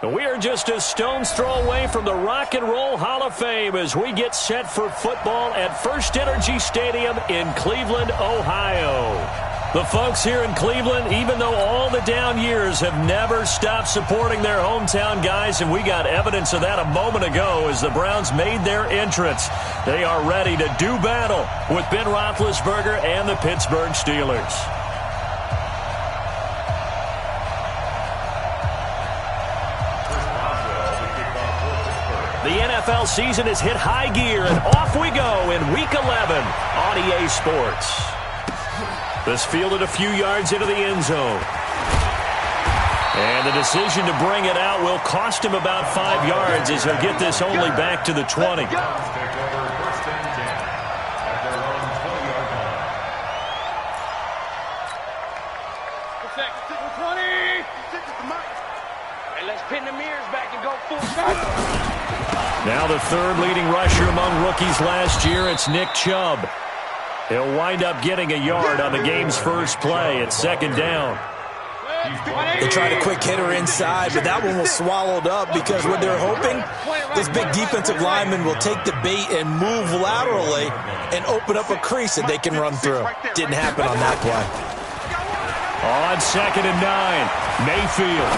We are just a stone's throw away from the Rock and Roll Hall of Fame as we get set for football at First Energy Stadium in Cleveland, Ohio. The folks here in Cleveland, even though all the down years, have never stopped supporting their hometown guys, and we got evidence of that a moment ago as the Browns made their entrance. They are ready to do battle with Ben Roethlisberger and the Pittsburgh Steelers. The NFL season has hit high gear, and off we go in Week 11 on EA Sports. This fielded a few yards into the end zone. And the decision to bring it out will cost him about 5 yards as he'll get this only back to the 20. Let's pin the mirrors back and go full stop. Now the third leading rusher among rookies last year, it's Nick Chubb. He'll wind up getting a yard on the game's first play at second down. They tried a quick hitter inside, but that one was swallowed up because what they're hoping, this big defensive lineman will take the bait and move laterally and open up a crease that they can run through. Didn't happen on that play. On second and 9, Mayfield.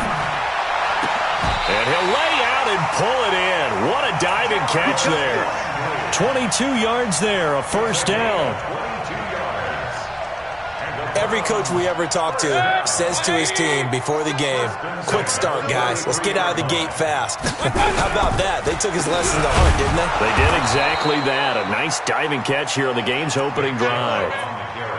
And he'll lay out and pull it in. What a diving catch there. 22 yards there, a first down. Every coach we ever talk to says to his team before the game, quick start, guys. Let's get out of the gate fast. How about that? They took his lesson to heart, didn't they? They did exactly that. A nice diving catch here on the game's opening drive.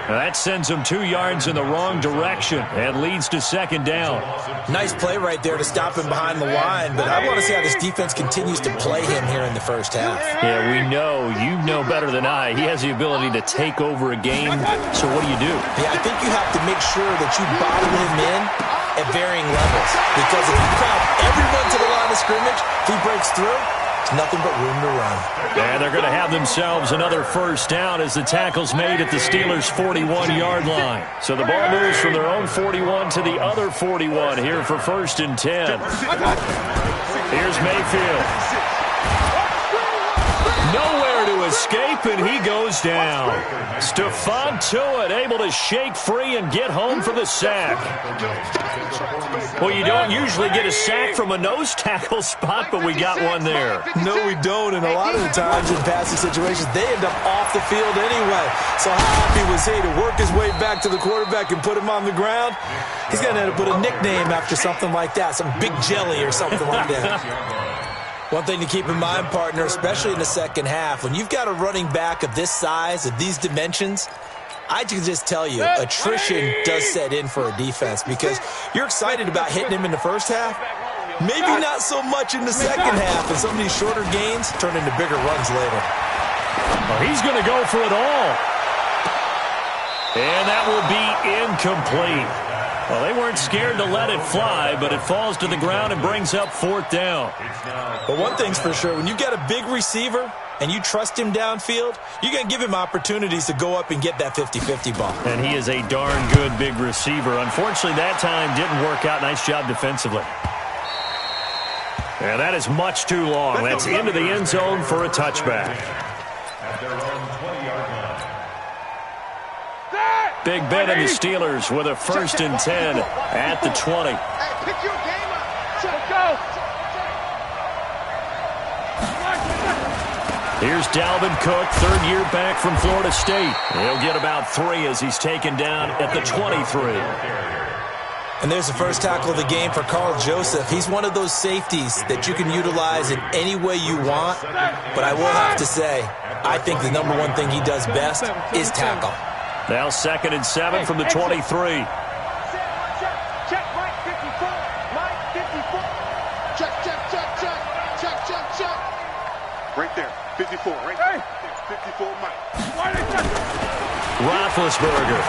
That sends him 2 yards in the wrong direction and leads to second down. Nice play right there to stop him behind the line, but I want to see how this defense continues to play him here in the first half. Yeah, we know. You know better than I. He has the ability to take over a game, so what do you do? Yeah, I think you have to make sure that you bottle him in at varying levels, because if you crowd everyone to the line of scrimmage, if he breaks through, it's nothing but room to run. And they're going to have themselves another first down as the tackle's made at the Steelers' 41-yard line. So the ball moves from their own 41 to the other 41 here for first and 10. Here's Mayfield. Nowhere to escape, and he goes down. Stephon Tuitt able to shake free and get home for the sack. Well, you don't usually get a sack from a nose tackle spot, but we got one there. No, we don't, and a lot of the times in passing situations, they end up off the field anyway. So how happy was he to work his way back to the quarterback and put him on the ground? He's going to end up with a nickname after something like that, some Big Jelly or something like that. One thing to keep in mind, partner, especially in the second half, when you've got a running back of this size, of these dimensions, I can just tell you, attrition does set in for a defense because you're excited about hitting him in the first half. Maybe not so much in the second half, and some of these shorter gains turn into bigger runs later. Well, he's going to go for it all. And that will be incomplete. Well, they weren't scared to let it fly, but it falls to the ground and brings up fourth down. But one thing's for sure, when you got a big receiver and you trust him downfield, you're going to give him opportunities to go up and get that 50-50 ball. And he is a darn good big receiver. Unfortunately, that time didn't work out. Nice job defensively. And that is much too long. That's into the end zone for a touchback. Big Ben and the Steelers with a first and 10 at the 20. Pick your game up. Let's go. Here's Dalvin Cook, third year back from Florida State. He'll get about 3 as he's taken down at the 23. And there's the first tackle of the game for Carl Joseph. He's one of those safeties that you can utilize in any way you want. But I will have to say, I think the number one thing he does best is tackle. Now second and 7 from the 23. Check right 54. Right 54. Check. Right there. 54. Right there. 54, Mike. Roethlisberger.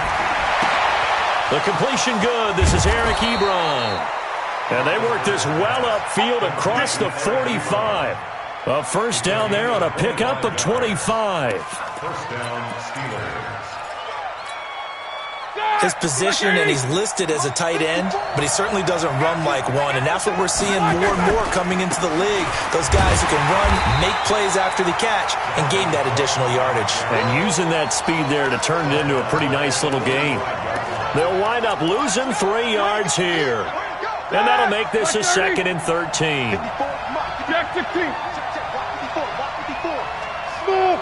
The completion good. This is Eric Ebron. And they work this well upfield across the 45. A first down there on a pickup of 25. First down, Steelers. his position, and he's listed as a tight end, but he certainly doesn't run like one, and that's what we're seeing more and more coming into the league. Those guys who can run, make plays after the catch, and gain that additional yardage. And using that speed there to turn it into a pretty nice little gain. They'll wind up losing 3 yards here. And that'll make this a 2nd and 13. Jack 16. Smooth.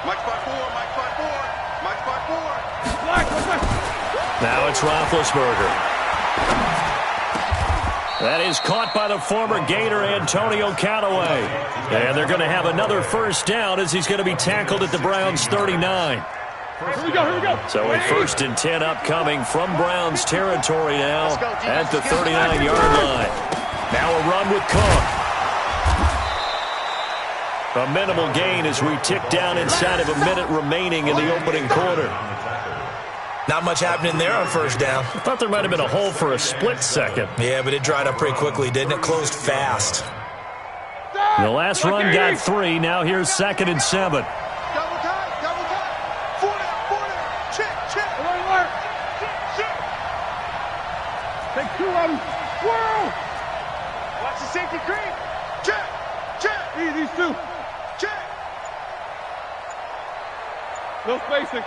Mike 5-4, Mike 5-4, Mike 5-4. Now it's Roethlisberger. That is caught by the former Gator Antonio Callaway. And they're going to have another first down as he's going to be tackled at the Browns' 39. Here we go. So a 1st and 10 upcoming from Browns territory now at the 39-yard line. Now a run with Cook. A minimal gain as we tick down inside of a minute remaining in the opening quarter. Not much happening there on first down. I thought there might have been a hole for a split second. Yeah, but it dried up pretty quickly, didn't it? Closed fast. The last run got 3. Now here's 2nd and 7. Double time. 4 down. Check. Alert. Check. Take 2 of them. Whoa. Watch the safety creep. Check. These 2. Check. No spacing.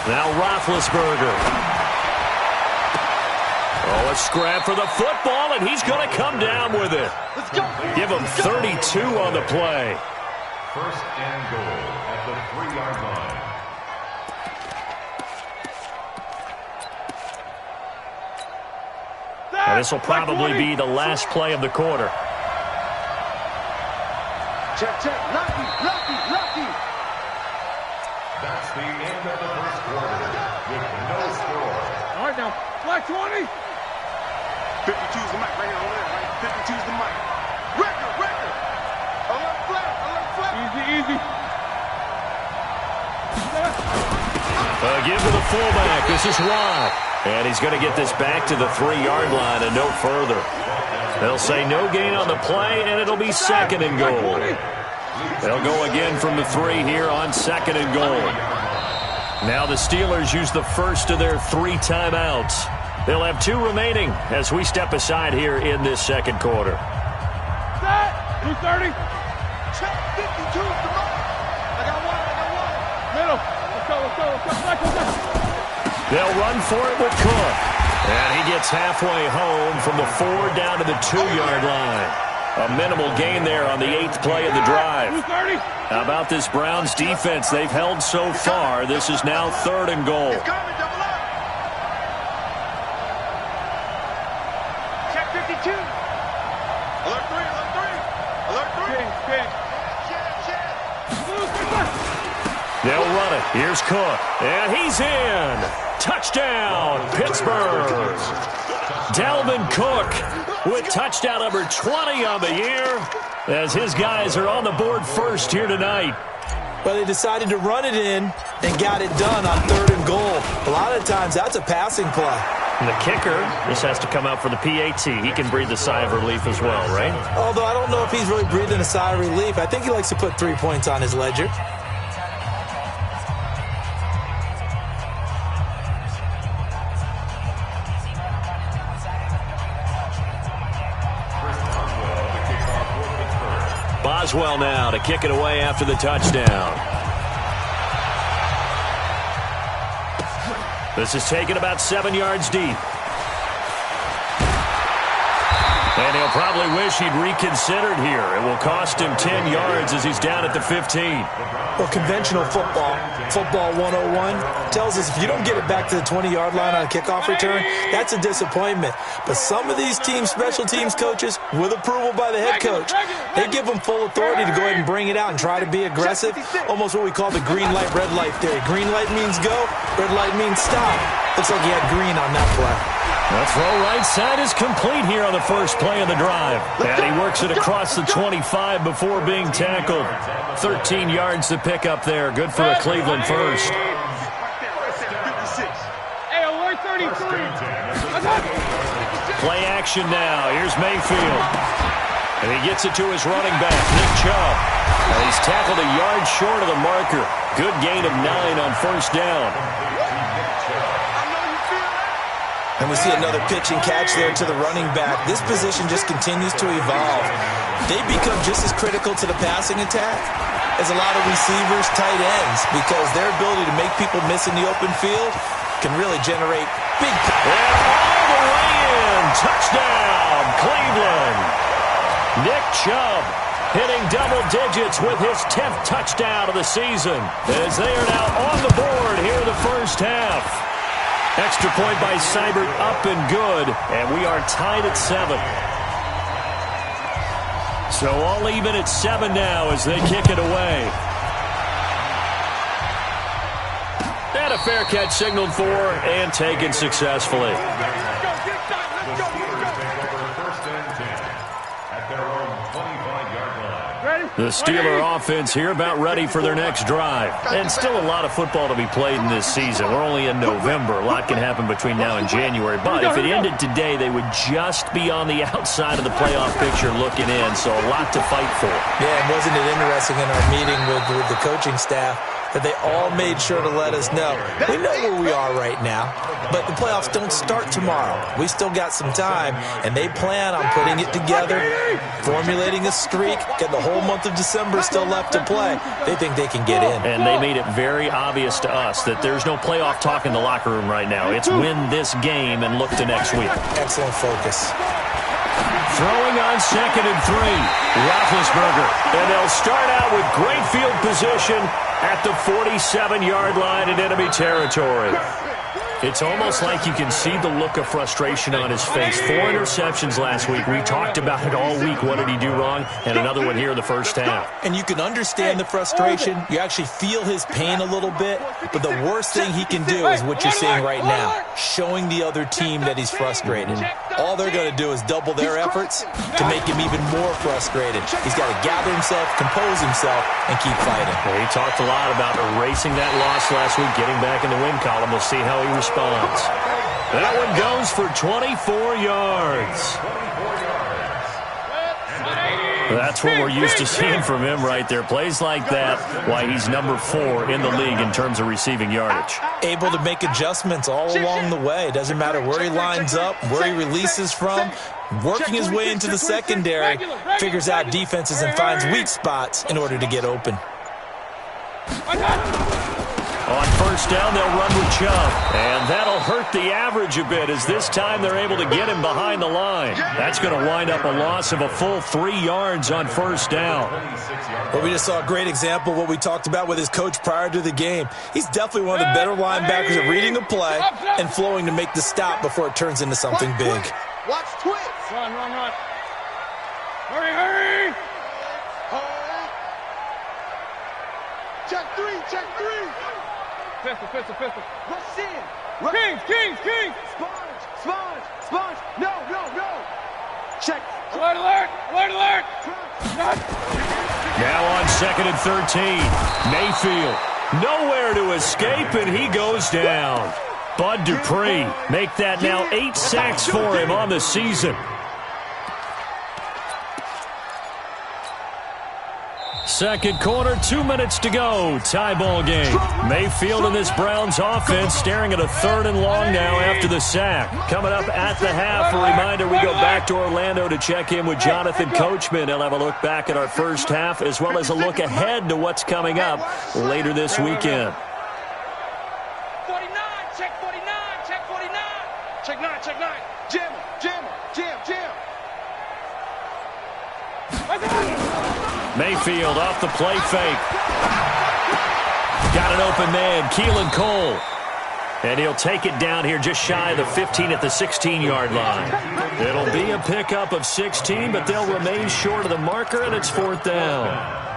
Now Roethlisberger. Oh, a scrap for the football, and he's going to come down with it. Let's go. Give him 32 on the play. 1st and goal at the 3-yard line. And this will probably be the last play of the quarter. Check. Lucky. That's the end of the first quarter with no score. All right, now, black 20. 52's the mic right here over there, right? 52's the mic. Record. Alert flat. Easy. Give to the fullback. This is Watt. And he's going to get this back to the 3-yard line and no further. They'll say no gain on the play, and it'll be 2nd and goal. They'll go again from the 3 here on 2nd and goal. Now the Steelers use the first of their 3 timeouts. They'll have 2 remaining as we step aside here in this 2nd quarter. Set. 230. Check. 52's the mic. I got one. Middle. Let's go. They'll run for it with Cook. And he gets halfway home from the 4 down to the 2-yard line. A minimal gain there on the 8th play of the drive. How about this Browns defense? They've held so far. This is now 3rd and goal. Check 52. Alert 3. They'll run it. Here's Cook. And he's in. Touchdown, Pittsburgh. Dalvin Cook with touchdown number 20 on the year as his guys are on the board first here tonight. Well, they decided to run it in and got it done on 3rd and goal. A lot of times that's a passing play. And the kicker, this has to come out for the PAT. He can breathe a sigh of relief as well, right? Although I don't know if he's really breathing a sigh of relief. I think he likes to put 3 points on his ledger. Boswell now to kick it away after the touchdown. This is taken about 7 yards deep. And he'll probably wish he'd reconsidered here. It will cost him 10 yards as he's down at the 15. Well, conventional football 101, tells us if you don't get it back to the 20-yard line on a kickoff return, that's a disappointment. But some of these teams, special teams coaches, with approval by the head coach, they give them full authority to go ahead and bring it out and try to be aggressive. Almost what we call the green light, red light theory. Green light means go, red light means stop. Looks like he had green on that play. The throw right side is complete here on the first play of the drive. And he works it across the 25 before being tackled. 13 yards to pick up there. Good for a Cleveland first. Hey, alert 33. Play action now. Here's Mayfield. And he gets it to his running back, Nick Chubb. And he's tackled a yard short of the marker. Good gain of 9 on first down. And we see another pitch and catch there to the running back. This position just continues to evolve. They become just as critical to the passing attack as a lot of receivers, tight ends, because their ability to make people miss in the open field can really generate big. And all the way in. Touchdown, Cleveland. Nick Chubb hitting double digits with his 10th touchdown of the season, as they are now on the board here in the first half. Extra point by Seibert up and good, and we are tied at 7. So all even at 7 now as they kick it away. And a fair catch signaled for and taken successfully. The Steeler offense here about ready for their next drive. And still a lot of football to be played in this season. We're only in November. A lot can happen between now and January. But if it ended today, they would just be on the outside of the playoff picture looking in. So a lot to fight for. Yeah, and wasn't it interesting in our meeting with the coaching staff that they all made sure to let us know. We know where we are right now, but the playoffs don't start tomorrow. We still got some time, and they plan on putting it together, formulating a streak, get the whole month of December still left to play. They think they can get in. And they made it very obvious to us that there's no playoff talk in the locker room right now. It's win this game and look to next week. Excellent focus. Throwing on 2nd and 3, Roethlisberger. And they'll start out with great field position at the 47-yard line in enemy territory. It's almost like you can see the look of frustration on his face. 4 interceptions last week. We talked about it all week. What did he do wrong? And another one here in the first half. And you can understand the frustration. You actually feel his pain a little bit. But the worst thing he can do is what you're seeing right now, showing the other team that he's frustrated. All they're going to do is double their efforts to make him even more frustrated. He's got to gather himself, compose himself, and keep fighting. Well, he talked a lot about erasing that loss last week, getting back in the win column. We'll see how he responds. That one goes for 24 yards. That's what we're used to seeing from him right there. Plays like that, why he's number 4 in the league in terms of receiving yardage. Able to make adjustments all along the way. Doesn't matter where he lines up, where he releases from. Working his way into the secondary, figures out defenses and finds weak spots in order to get open. On first down, they'll run with Chubb. And that'll hurt the average a bit as this time they're able to get him behind the line. That's going to wind up a loss of a full 3 yards on first down. Well, we just saw a great example of what we talked about with his coach prior to the game. He's definitely one of the better linebackers at reading a play and flowing to make the stop before it turns into something big. Watch twitch. Run. Hurry. Check three. Pistol. Rush in. Kings. Sponge. No. Check. Alert. Now on 2nd and 13. Mayfield. Nowhere to escape, and he goes down. Bud Dupree make that now 8 sacks for him on the season. Second quarter, 2 minutes to go. Tie ball game. Mayfield and this Browns offense staring at a 3rd and long now after the sack. Coming up at the half, a reminder we go back to Orlando to check in with Jonathan Coachman. He'll have a look back at our first half as well as a look ahead to what's coming up later this weekend. 49, check 49. Check 9. Jam. Mayfield off the play fake. Got an open man, Keelan Cole. And he'll take it down here just shy of the 15 at the 16-yard line. It'll be a pickup of 16, but they'll remain short of the marker, and it's 4th down.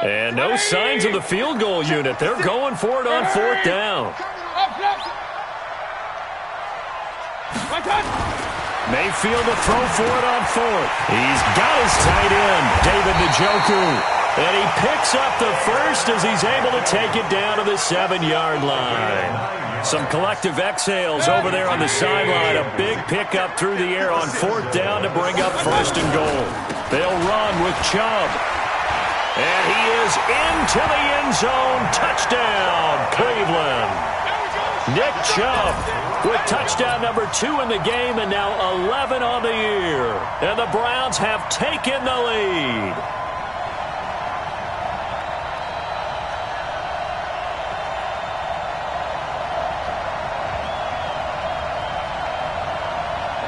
And no signs of the field goal unit. They're going for it on 4th down. Mayfield to throw for it on 4th. He's got his tight end, David Njoku. And he picks up the first as he's able to take it down to the 7-yard line. Some collective exhales over there on the sideline. A big pickup through the air on 4th down to bring up 1st and goal. They'll run with Chubb. And he is into the end zone. Touchdown, Cleveland. Nick Chubb with touchdown number 2 in the game and now 11 on the year. And the Browns have taken the lead.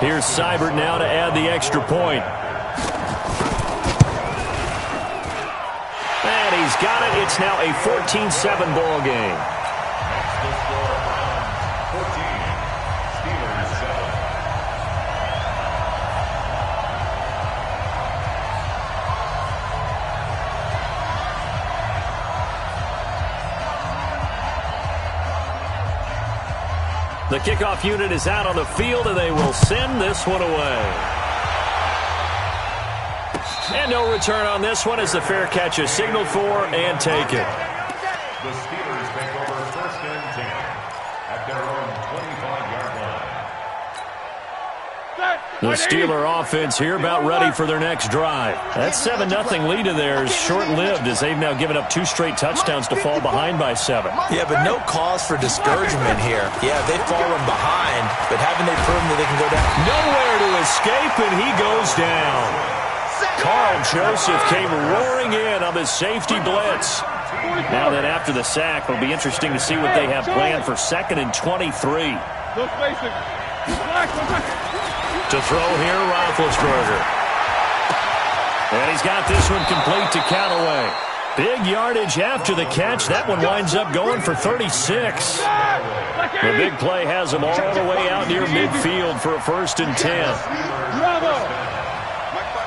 Here's Seibert now to add the extra point. And he's got it. It's now a 14-7 ball game. The kickoff unit is out on the field, and they will send this one away. And no return on this one as the fair catch is signaled for and taken. The Steelers take over 1st and 10 at their own 25-yard line. The Steeler offense here about ready for their next drive. That 7-0 lead of theirs short-lived as they've now given up 2 straight touchdowns to fall behind by 7. Yeah, but no cause for discouragement here. Yeah, they've fallen behind, but haven't they proven that they can go down? Nowhere to escape, and he goes down. Carl Joseph came roaring in on the safety blitz. Now that after the sack, it'll be interesting to see what they have planned for 2nd and 23. To throw here, Roethlisberger. And he's got this one complete to Callaway. Big yardage after the catch. That one winds up going for 36. The big play has him all the way out near midfield for a 1st and 10. Bravo.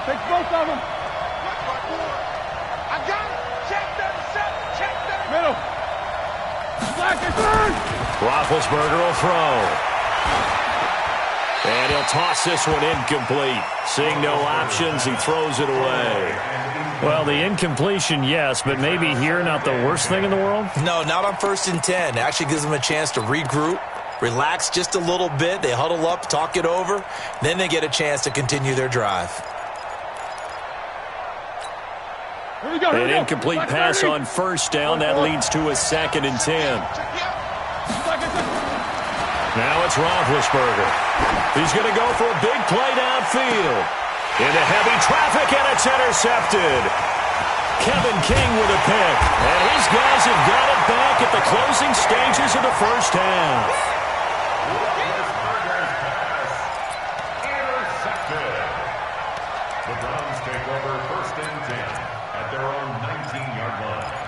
Take both of them. I got it. Check that. Check that. Middle. Black and third. Roethlisberger will throw. And he'll toss this one incomplete. Seeing no options, he throws it away. Well, the incompletion, yes, but maybe here not the worst thing in the world? No, not on 1st and 10. It actually gives them a chance to regroup, relax just a little bit. They huddle up, talk it over. Then they get a chance to continue their drive. An incomplete pass on 1st down. That leads to a 2nd and 10. Now it's Roethlisberger. He's going to go for a big play downfield. Into heavy traffic, and it's intercepted. Kevin King with a pick. And his guys have got it back at the closing stages of the 1st half. Roethlisberger's pass intercepted. The Browns take over 1st and 10 at their own 19-yard line.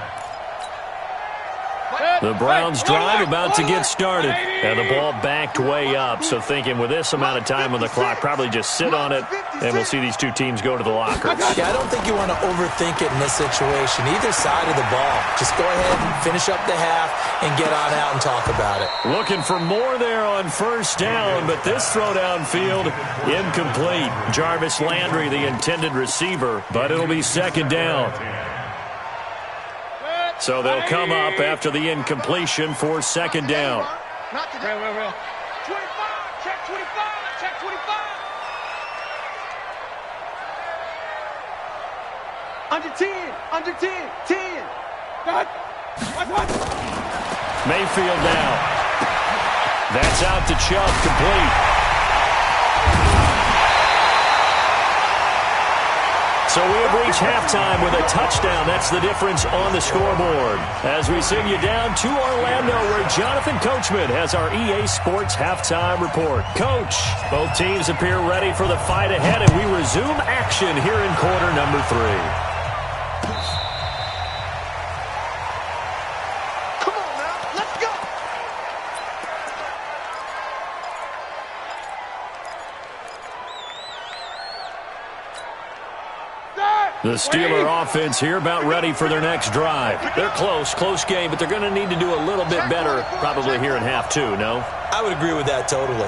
The Browns drive about to get started. And the ball backed way up. So thinking with this amount of time on the clock, probably just sit on it, and we'll see these 2 teams go to the lockers. Yeah, I don't think you want to overthink it in this situation. Either side of the ball. Just go ahead and finish up the half and get on out and talk about it. Looking for more there on 1st down, but this throw downfield incomplete. Jarvis Landry, the intended receiver, but it'll be 2nd down. So they'll come up after the incompletion for 2nd down. Not today. Real. 25. Check 25. Check 25. Under 10. Under 10. 10. What? Mayfield now. That's out to Chubb, complete. So we have reached halftime with a touchdown. That's the difference on the scoreboard. As we send you down to Orlando, where Jonathan Coachman has our EA Sports halftime report. Coach, both teams appear ready for the fight ahead, and we resume action here in quarter number 3. Come on now. Let's go. The Steeler offense here about ready for their next drive. They're close game, but they're going to need to do a little bit better probably here in half 2, no? I would agree with that totally.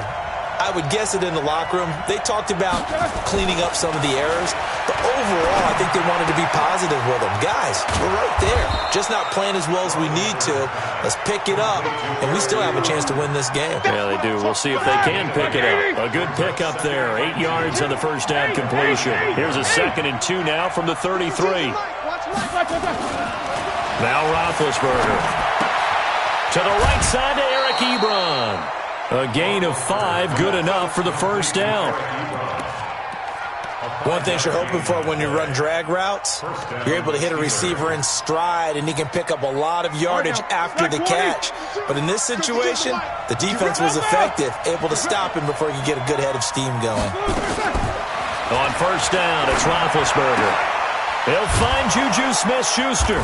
I would guess it in the locker room. They talked about cleaning up some of the errors, but overall, I think they wanted to be positive with them. Guys, we're right there. Just not playing as well as we need to. Let's pick it up, and we still have a chance to win this game. Yeah, they do. We'll see if they can pick it up. A good pickup there. 8 yards on the first down completion. Here's a 2nd and 2 now from the 33. Now Roethlisberger. To the right side to Eric Ebron. A gain of 5, good enough for the first down. One thing you're hoping for when you run drag routes, you're able to hit a receiver in stride, and he can pick up a lot of yardage after the catch. But in this situation, the defense was effective, able to stop him before he could get a good head of steam going. On first down, it's Roethlisberger. He'll find Juju Smith-Schuster.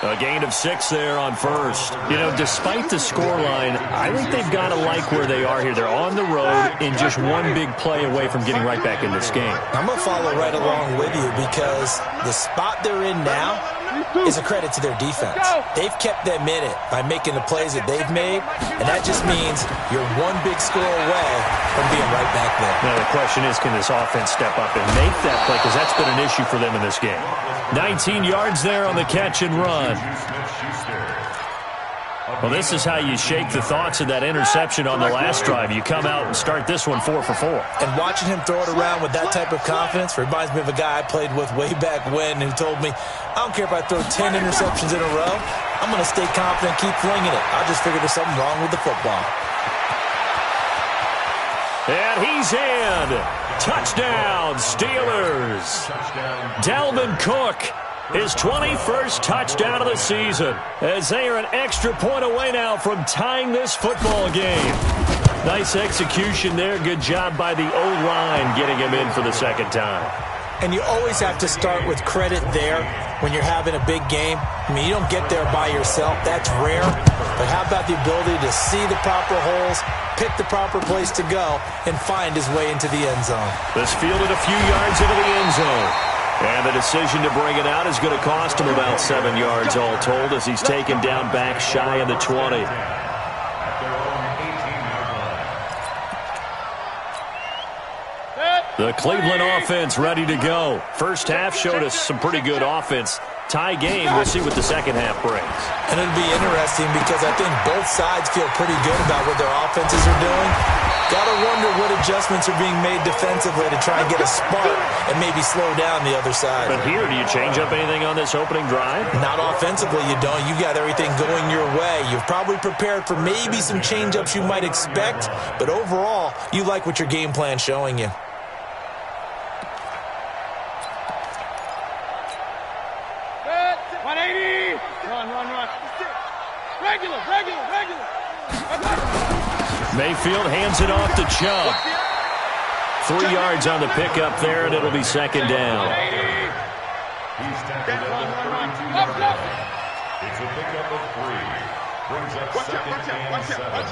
A gain of 6 there on first. You know, despite the scoreline, I think they've got to like where they are here. They're on the road and just one big play away from getting right back in this game. I'm going to follow right along with you because the spot they're in now is a credit to their defense. They've kept them in it by making the plays that they've made, and that just means you're one big score away from being right back there. Now, the question is, can this offense step up and make that play? Because that's been an issue for them in this game. 19 yards there on the catch and run. Well, this is how you shake the thoughts of that interception on the last drive. You come out and start this one 4 for 4. And watching him throw it around with that type of confidence reminds me of a guy I played with way back when who told me, I don't care if I throw 10 interceptions in a row, I'm going to stay confident, keep flinging it. I just figured there's something wrong with the football. And he's in. Touchdown, Steelers. Dalvin Cook, his 21st touchdown of the season, as they are an extra point away now from tying this football game. Nice execution there. Good job by the O-line getting him in for the second time. And you always have to start with credit there when you're having a big game. I mean, you don't get there by yourself. That's rare. But how about the ability to see the proper holes, pick the proper place to go, and find his way into the end zone? This fielded a few yards into the end zone. And the decision to bring it out is going to cost him about 7 yards all told as he's taken down back shy of the 20. The Cleveland offense ready to go. First half showed us some pretty good offense. Tie game, we'll see what the second half brings. And it'll be interesting because I think both sides feel pretty good about what their offenses are doing. Gotta wonder what adjustments are being made defensively to try and get a spark and maybe slow down the other side. But here, do you change up anything on this opening drive? Not offensively, you don't. You got everything going your way. You've probably prepared for maybe some change-ups you might expect, but overall, you like what your game plan's showing you. Mayfield hands it off to Chubb. 3 yards on the pickup there, and it'll be second down. He's tackled at the 32-yard line. It's a pickup of 3. Brings up second and 7. At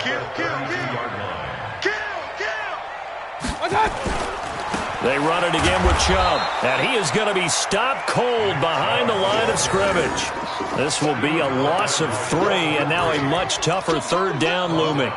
the 32-yard line. They run it again with Chubb, and he is going to be stopped cold behind the line of scrimmage. This will be a loss of 3, and now a much tougher third down looming.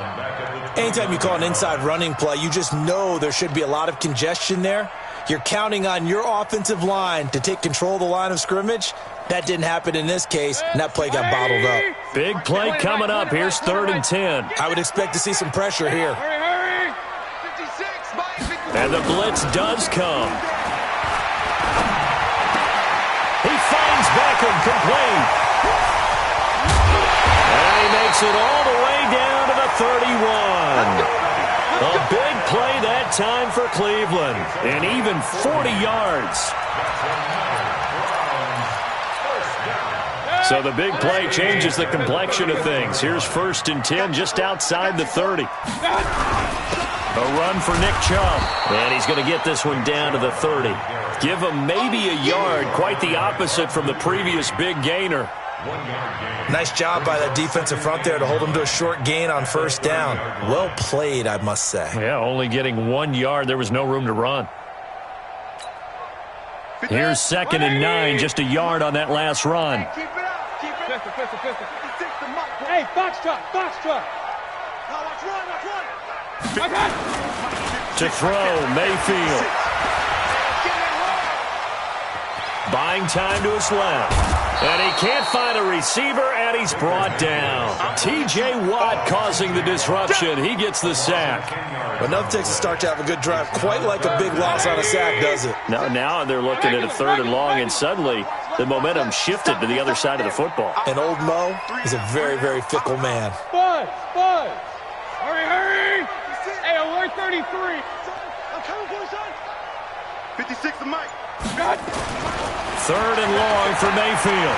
Anytime you call an inside running play, you just know there should be a lot of congestion there. You're counting on your offensive line to take control of the line of scrimmage. That didn't happen in this case, and that play got bottled up. Big play coming up. Here's 3rd and 10. I would expect to see some pressure here. And the blitz does come. He finds Beckham complete. And he makes it all the way down to the 31. A big play that time for Cleveland. And even 40 yards. So the big play changes the complexion of things. Here's 1st and 10 just outside the 30. A run for Nick Chubb. And he's going to get this one down to the 30. Give him maybe a yard. Quite the opposite from the previous big gainer. Nice job by that defensive front there to hold him to a short gain on first down. Well played, I must say. Yeah, only getting 1 yard. There was no room to run. Here's 2nd and 9. Just a yard on that last run. Keep it up. Keep it up. Hey, box truck. Box truck. Now, watch run. To throw, Mayfield. Buying time to his left. And he can't find a receiver, and he's brought down. T.J. Watt causing the disruption. He gets the sack. Enough takes to start to have a good drive. Quite like a big loss on a sack, does it? Now they're looking at a 3rd and long, and suddenly the momentum shifted to the other side of the football. And old Mo is a very, very fickle man. Bud! Hurry! Hey, alert 33! I'm coming for you, son! 56 to Mike. God. 3rd and long for Mayfield.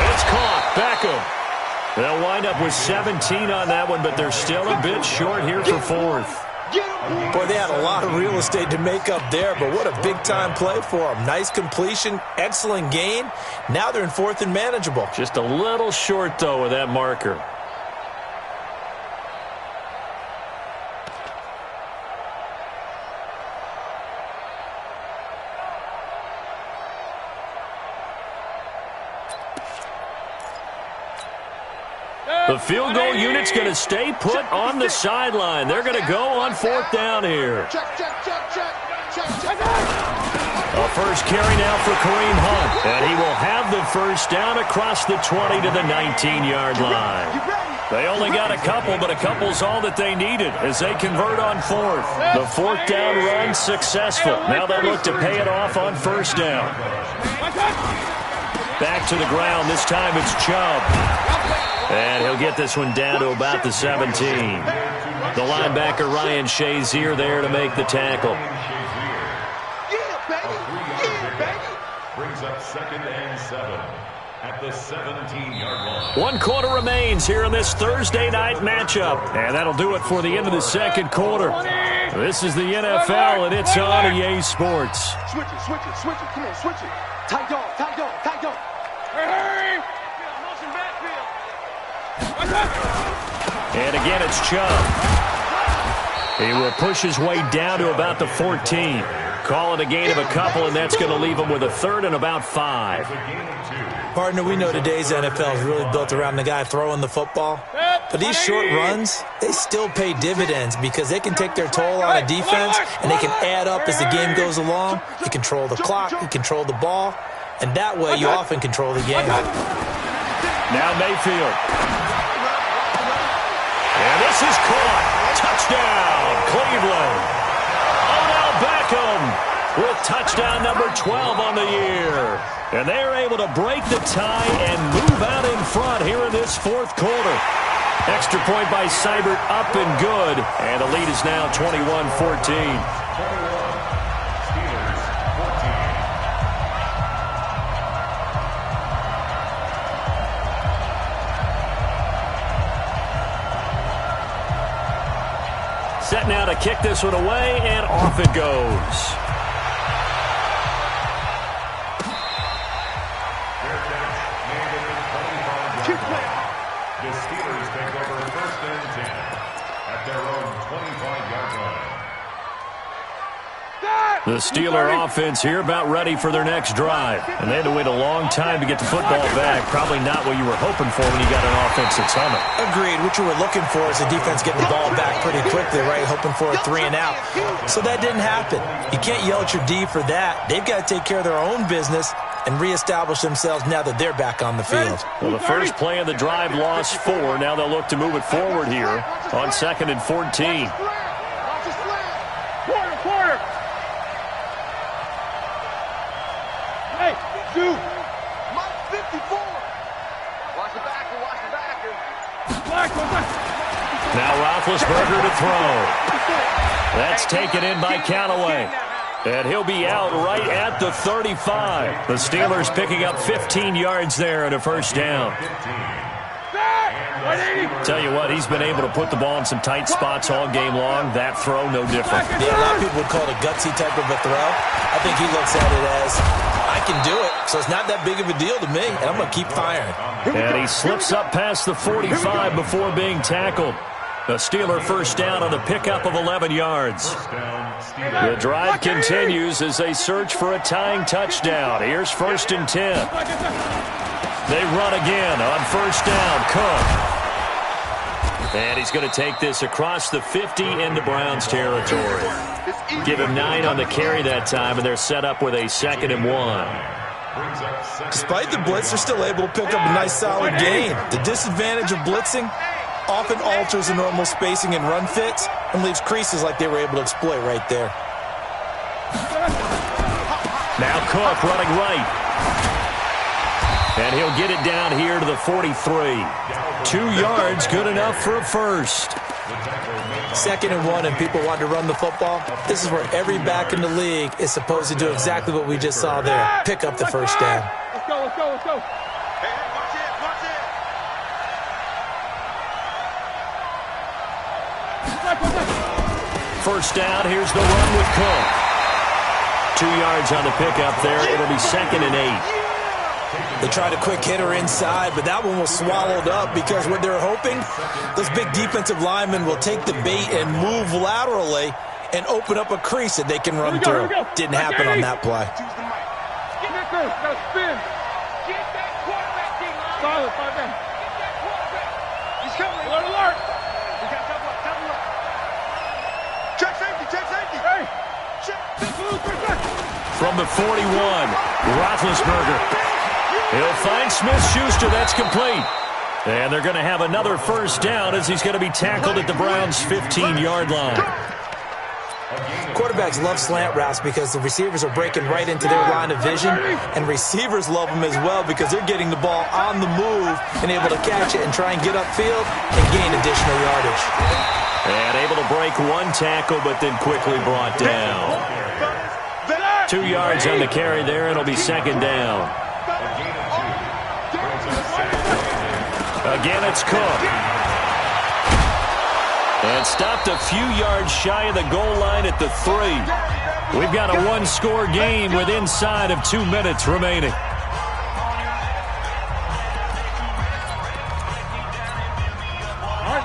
It's caught. Beckham. They'll wind up with 17 on that one, but they're still a bit short here for 4th. Boy, they had a lot of real estate to make up there, but what a big-time play for them. Nice completion, excellent gain. Now they're in 4th and manageable. Just a little short, though, with that marker. The field goal unit's going to stay put on the sideline. They're going to go on 4th down here. A first carry now for Kareem Hunt. And he will have the first down across the 20 to the 19-yard line. They only got a couple, but a couple's all that they needed as they convert on 4th. The 4th down run successful. Now they look to pay it off on 1st down. Back to the ground. This time it's Chubb. And he'll get this one down to about the 17. The linebacker, Ryan Shazier, there to make the tackle. Brings up 2nd and 7 at the 17-yard line. 1 quarter remains here in this Thursday night matchup. And that'll do it for the end of the 2nd quarter. This is the NFL, and it's on EA Sports. Switch it. Come on, switch it. Tight dog. Hurry! Motion backfield. And again, it's Chubb. He will push his way down to about the 14. Call it a gain of a couple, and that's going to leave him with a 3rd and about 5. Partner, we know today's NFL is really built around the guy throwing the football. But these short runs, they still pay dividends because they can take their toll on a defense, and they can add up as the game goes along. You control the clock, you control the ball, and that way you often control the game. Now Mayfield. And this is caught. Touchdown, Cleveland. Odell Beckham with touchdown number 12 on the year. And they're able to break the tie and move out in front here in this 4th quarter. Extra point by Seibert, up and good. And the lead is now 21-14. Set now to kick this one away, and off it goes. The Steelers take over 1st and 10 at their own 25-yard line. The Steeler offense here about ready for their next drive. And they had to wait a long time to get the football back. Probably not what you were hoping for when you got an offense that's humming. Agreed. What you were looking for is the defense getting the ball back pretty quickly, right? Hoping for a 3 and out. So that didn't happen. You can't yell at your D for that. They've got to take care of their own business and reestablish themselves now that they're back on the field. Well, the first play of the drive lost 4. Now they'll look to move it forward here on 2nd and 14. Quarter. Hey, dude. Mike 54. Watch the backer. Now Roethlisberger to throw. That's taken in by Callaway. And he'll be out right at the 35. The Steelers picking up 15 yards there and a first down. Tell you what, he's been able to put the ball in some tight spots all game long. That throw, no different. Yeah, a lot of people would call it a gutsy type of a throw. I think he looks at it as, I can do it, so it's not that big of a deal to me, and I'm going to keep firing. And he slips up past the 45 before being tackled. The Steeler first down on the pickup of 11 yards. The drive continues as they search for a tying touchdown. Here's 1st and 10. They run again on first down. Cook. And he's going to take this across the 50 into Browns territory. Give him 9 on the carry that time, and they're set up with a 2nd and 1. Despite the blitz, they're still able to pick up a nice solid gain. The disadvantage of blitzing often alters the normal spacing and run fits and leaves creases like they were able to exploit right there. Now Cook running right. And he'll get it down here to the 43. 2 yards, good enough for a first. 2nd and 1, and people want to run the football. This is where every back in the league is supposed to do exactly what we just saw there. Pick up the first down. Let's go, let's go, let's go. Hey, watch it, watch it. First down, here's the run with Cook. 2 yards on the pickup there. It'll be 2nd and 8. They tried a quick hitter inside, but that one was swallowed up because what they're hoping, those big defensive linemen will take the bait and move laterally and open up a crease that they can run through. Didn't happen on that play. He's coming. Alert, alert. We got double up, double up. Check safety, check safety. Hey. From the 41, Roethlisberger. He'll find Smith-Schuster. That's complete. And they're going to have another first down as he's going to be tackled at the Browns' 15-yard line. Quarterbacks love slant routes because the receivers are breaking right into their line of vision, and receivers love them as well because they're getting the ball on the move and able to catch it and try and get upfield and gain additional yardage. And able to break 1 tackle, but then quickly brought down. 2 yards on the carry there, and it'll be 2nd down. Again, it's Cook. And stopped a few yards shy of the goal line at the 3. We've got a 1-score game with inside of 2 minutes remaining.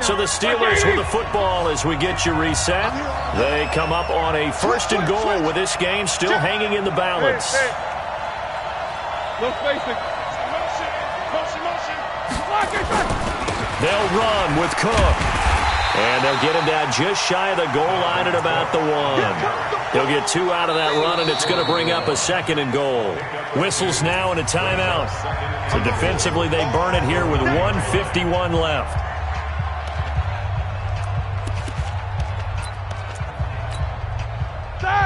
So the Steelers with the football as we get you reset. They come up on a 1st and goal with this game still hanging in the balance. No spacing. Motion, motion. They'll run with Cook. And they'll get him down just shy of the goal line at about the 1. He'll get 2 out of that run, and it's going to bring up a 2nd and goal. Whistles now and a timeout. So defensively, they burn it here with 1:51 left.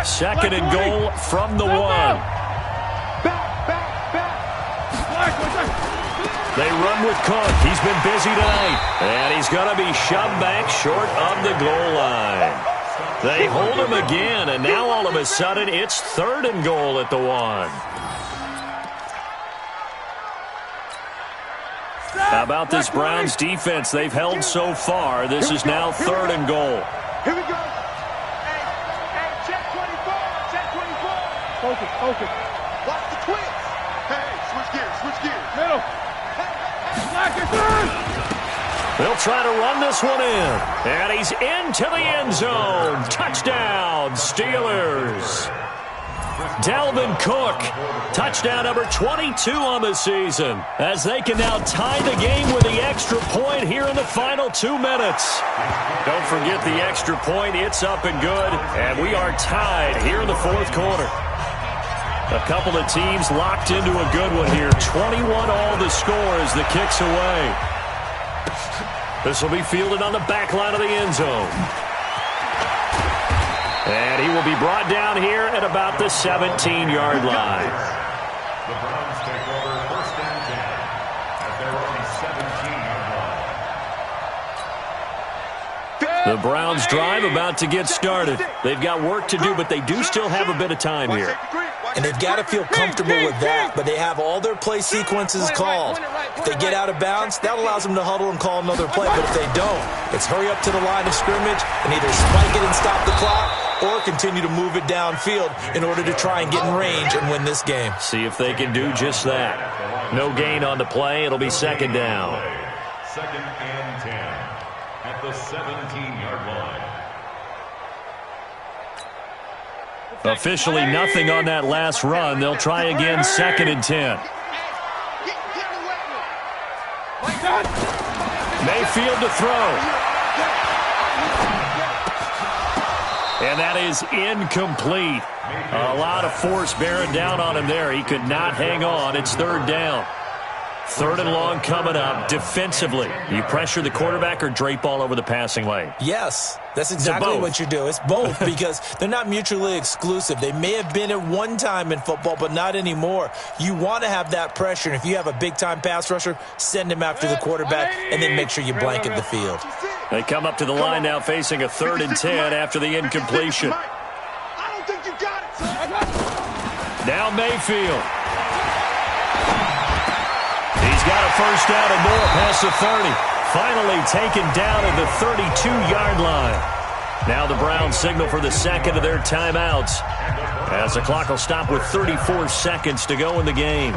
Second and goal from the 1. They run with Cook. He's been busy tonight. And he's going to be shoved back short of the goal line. They hold him again, and now all of a sudden it's 3rd and goal at the 1. How about this Browns defense they've held so far? This is now 3rd and goal. Here we go. Hey, check 24. Check 24. Focus, focus. Watch the twins. Hey, switch gears. Middle. They'll try to run this one in. And he's into the end zone. Touchdown, Steelers. Dalvin Cook, touchdown number 22 on the season, as they can now tie the game with the extra point here in the final 2 minutes. Don't forget the extra point. It's up and good, and we are tied here in the 4th quarter. A couple of teams locked into a good one here. 21 all the score as the kick's away. This will be fielded on the back line of the end zone. And he will be brought down here at about the 17-yard line. The Browns take over 1st and 10 at their own 17-yard line. The Browns drive about to get started. They've got work to do, but they do still have a bit of time here. And they've got to feel comfortable with that, but they have all their play sequences called. If they get out of bounds, that allows them to huddle and call another play, but if they don't, it's hurry up to the line of scrimmage and either spike it and stop the clock or continue to move it downfield in order to try and get in range and win this game. See if they can do just that. No gain on the play. It'll be 2nd down. 2nd and 10 at the 17-yard line. Officially nothing on that last run. They'll try again 2nd and 10. Mayfield to throw. And that is incomplete. A lot of force bearing down on him there. He could not hang on. It's third down. Third and long coming up. Defensively, you pressure the quarterback or drape all over the passing lane? Yes, that's exactly what you do. It's both because they're not mutually exclusive. They may have been at one time in football, but not anymore. You want to have that pressure, and if you have a big-time pass rusher, send him after the quarterback, and then make sure you blanket the field. They come up to the line now facing a 3rd and 10 after the incompletion. I don't think you got it, son. Now Mayfield. He's got a first down and more past the 30. Finally taken down at the 32-yard line. Now the Browns signal for the second of their timeouts, as the clock will stop with 34 seconds to go in the game.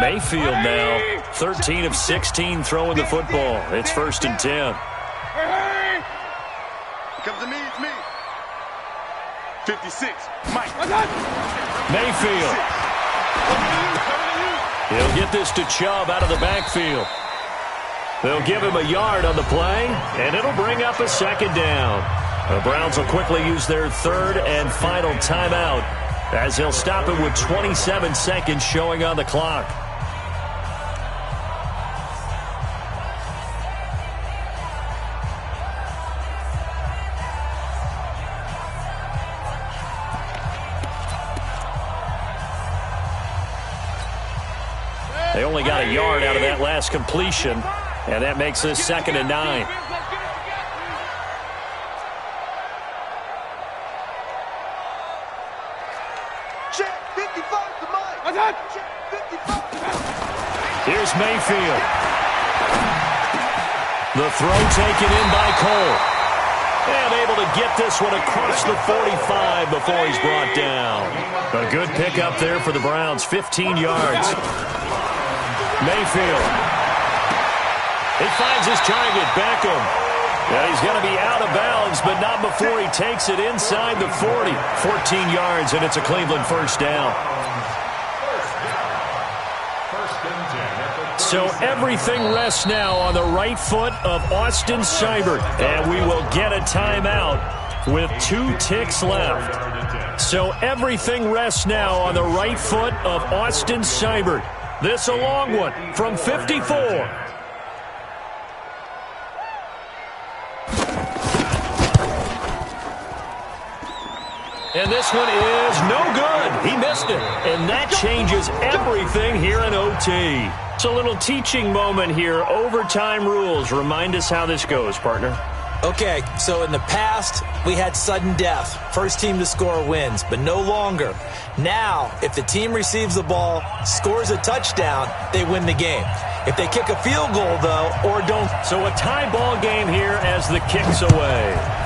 Mayfield now 13 of 16 throwing the football. It's 1st and 10. Comes to me, it's me. 56, Mike. Mayfield. He'll get this to Chubb out of the backfield. They'll give him a yard on the play, and it'll bring up a 2nd down. The Browns will quickly use their 3rd and final timeout, as they'll stop it with 27 seconds showing on the clock. They only got a yard out of that last completion, and that makes this 2nd and 9. Here's Mayfield. The throw taken in by Cole. And able to get this one across the 45 before he's brought down. A good pickup there for the Browns, 15 yards. Mayfield. He finds his target, Beckham. Yeah, he's going to be out of bounds, but not before he takes it inside the 40. 14 yards, and it's a Cleveland first down. So everything rests now on the right foot of Austin Seibert, and we will get a timeout with 2 ticks left. So everything rests now on the right foot of Austin Seibert. This a long one from 54. And this one is no good. He missed it. And that changes everything here in OT. It's a little teaching moment here. Overtime rules. Remind us how this goes, partner. Okay, so in the past, we had sudden death. First team to score wins, but no longer. Now, if the team receives the ball, scores a touchdown, they win the game. If they kick a field goal, though, or don't. So a tie ball game here as the kick's away.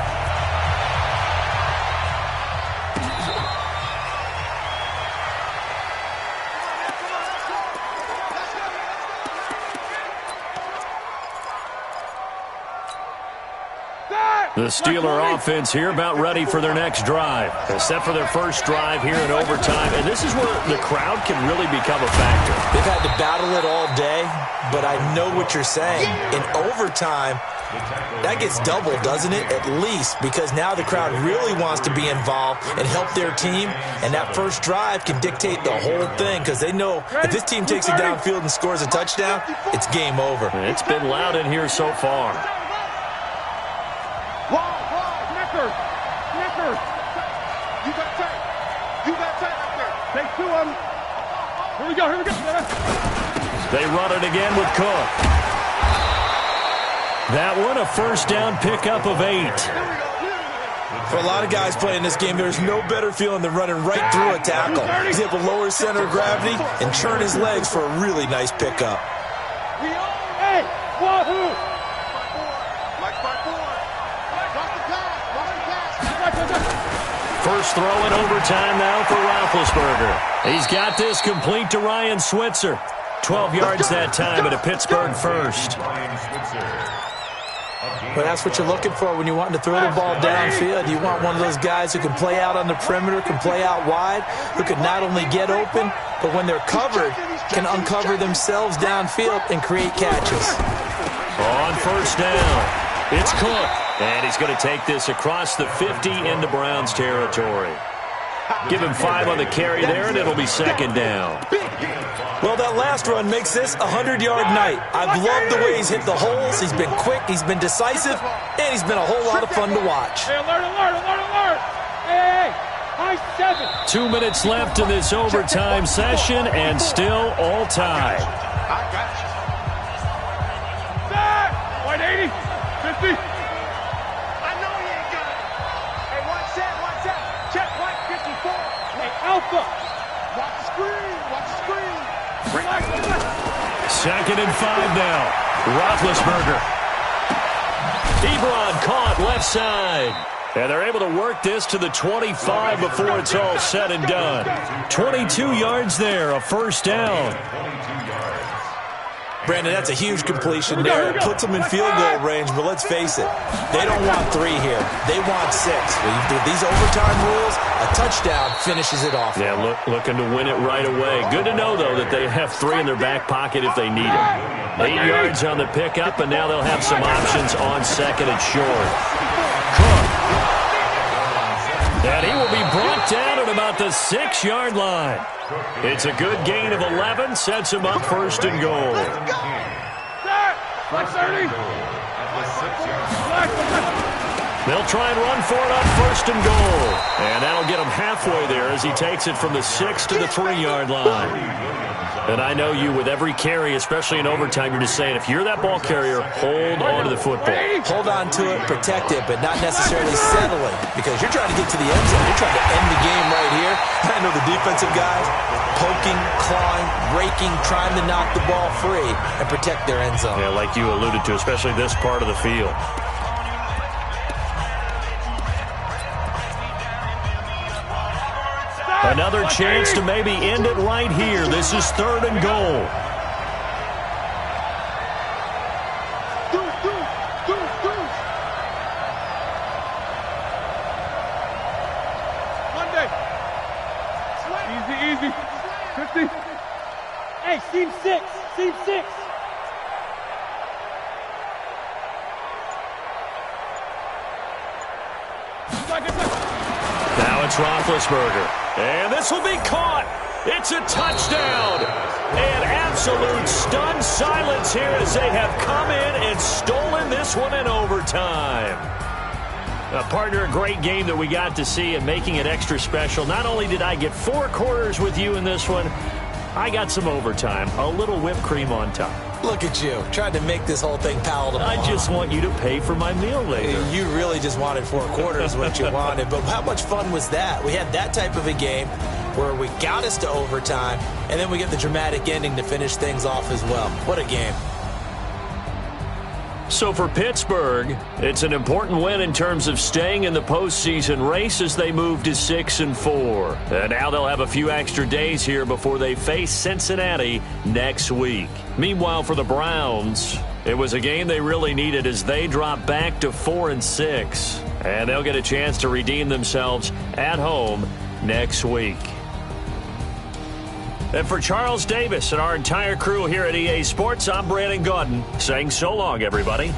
The Steeler offense here about ready for their next drive. Except for their first drive here in overtime. And this is where the crowd can really become a factor. They've had to battle it all day, but I know what you're saying. In overtime, that gets doubled, doesn't it? At least, because now the crowd really wants to be involved and help their team. And that first drive can dictate the whole thing because they know if this team takes it downfield and scores a touchdown, it's game over. It's been loud in here so far. You got tight up there. Take 2 of them. Here we go. They run it again with Cook. That one, a first down pickup of 8. For a lot of guys playing this game, there's no better feeling than running right through a tackle. He's able to lower his center of gravity and churn his legs for a really nice pickup. Hey, wahoo! Mike 5-4. First throw in overtime now for Roethlisberger. He's got this complete to Ryan Switzer. 12 yards that time at a Pittsburgh first. But that's what you're looking for when you're wanting to throw the ball downfield. You want one of those guys who can play out on the perimeter, can play out wide, who can not only get open, but when they're covered, can uncover themselves downfield and create catches. On first down, it's Cook. And he's going to take this across the 50 into Browns territory. Give him 5 on the carry there, and it'll be second down. Well, that last run makes this a 100-yard night. I've loved the way he's hit the holes. He's been quick, he's been decisive, and he's been a whole lot of fun to watch. Hey, alert. Hey, high 7. 2 minutes left in this overtime session, and still all tied. I got you. White 80, 50. I know he ain't got it. Hey, watch that. Check white 54. Hey, Alpha. Watch the screen. Relax. Second and 5 now. Roethlisberger. Ebron caught left side. And they're able to work this to the 25 before it's all said and done. 22 yards there, a first down. Brandon, that's a huge completion there. It puts them in field goal range, but let's face it, they don't want 3 here. They want 6. With these overtime rules, a touchdown finishes it off. Yeah, looking to win it right away. Good to know, though, that they have 3 in their back pocket if they need it. 8 yards on the pickup, and now they'll have some options on second and short. Cook. And he will be brought down at about the 6-yard line. It's a good gain of 11, sets him up first and goal. Black 30. They'll try and run for it on first and goal. And that'll get him halfway there as he takes it from the 6 to the 3-yard line. And I know you, with every carry, especially in overtime, you're just saying, if you're that ball carrier, hold on to the football. Hold on to it, protect it, but not necessarily settling, because you're trying to get to the end zone. You're trying to end the game right here. I know the defensive guys poking, clawing, raking, trying to knock the ball free and protect their end zone. Yeah, like you alluded to, especially this part of the field. Another chance to maybe end it right here. This is third and goal. Monday. Easy. 50. Hey, seam 6. Now it's Roethlisberger. And this will be caught. It's a touchdown. And absolute stunned silence here as they have come in and stolen this one in overtime. Partner, a great game that we got to see and making it extra special. Not only did I get 4 quarters with you in this one, I got some overtime. A little whipped cream on top. Look at you, trying to make this whole thing palatable. I just want you to pay for my meal later. You really just wanted 4 quarters, what you wanted. But how much fun was that? We had that type of a game where we got us to overtime, and then we get the dramatic ending to finish things off as well. What a game. So for Pittsburgh, it's an important win in terms of staying in the postseason race as they move to 6-4. And now they'll have a few extra days here before they face Cincinnati next week. Meanwhile, for the Browns, it was a game they really needed as they drop back to 4-6. And they'll get a chance to redeem themselves at home next week. And for Charles Davis and our entire crew here at EA Sports, I'm Brandon Gaudin saying so long, everybody.